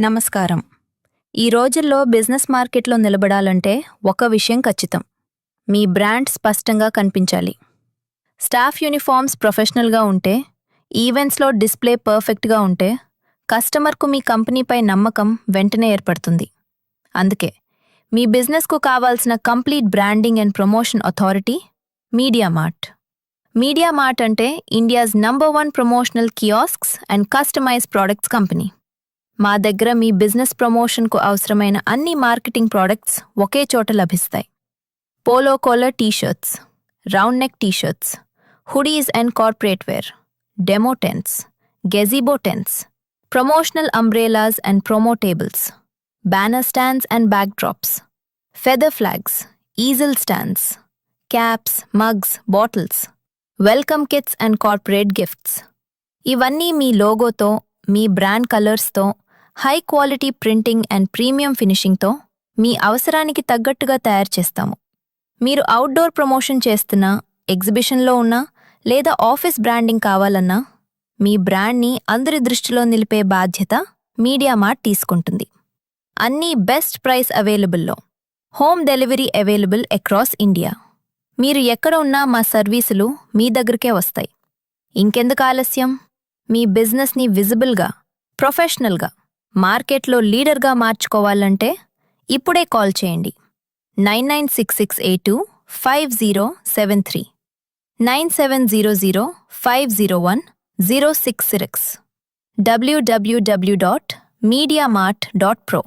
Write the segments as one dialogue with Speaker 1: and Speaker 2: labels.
Speaker 1: నమస్కారం. ఈ రోజుల్లో బిజినెస్ మార్కెట్లో నిలబడాలంటే ఒక విషయం ఖచ్చితం. మీ బ్రాండ్ స్పష్టంగా కనిపించాలి. స్టాఫ్ యూనిఫార్మ్స్ ప్రొఫెషనల్గా ఉంటే, ఈవెంట్స్లో డిస్ప్లే పర్ఫెక్ట్గా ఉంటే, కస్టమర్కు మీ కంపెనీపై నమ్మకం వెంటనే ఏర్పడుతుంది. అందుకే మీ బిజినెస్కు కావాల్సిన complete branding and promotion authority MediaMart. MediaMart అంటే India's number 1 promotional kiosks and customised products company. మా దగ్గర మీ బిజినెస్ ప్రమోషన్కు అవసరమైన అన్ని మార్కెటింగ్ ప్రోడక్ట్స్ ఒకే చోట లభిస్తాయి. Polo collar T-shirts, round neck T-shirts, hoodies and corporate wear, demo tents, gazebo tents, promotional umbrellas and promo tables, banner stands and backdrops, feather flags, easel stands, caps, mugs, bottles, welcome kits and corporate gifts. ఇవన్నీ మీ లోగోతో, మీ brand కలర్స్తో, high quality printing and premium ఫినిషింగ్తో మీ అవసరానికి తగ్గట్టుగా తయారు చేస్తాము. మీరు అవుట్డోర్ ప్రమోషన్ చేస్తున్నా, ఎగ్జిబిషన్లో ఉన్నా లేదా ఆఫీస్ బ్రాండింగ్ కావాలన్నా మీ బ్రాండ్ని అందరి దృష్టిలో నిలిపే బాధ్యత మీడియామార్ట్ తీసుకుంటుంది. అన్నీ బెస్ట్ ప్రైస్ అవైలబుల్లో, home delivery available across India. మీరు ఎక్కడ ఉన్నా మా సర్వీసులు మీ దగ్గరికే వస్తాయి. ఇంకెందుకు ఆలస్యం? మీ బిజినెస్ని విజిబుల్గా, ప్రొఫెషనల్గా, మార్కెట్లో లీడర్గా మార్చుకోవాలంటే ఇప్పుడే కాల్ చేయండి. 9966825073, 9700501066, www.mediamart.pro.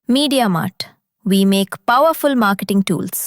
Speaker 1: మీడియామార్ట్, we make powerful marketing tools.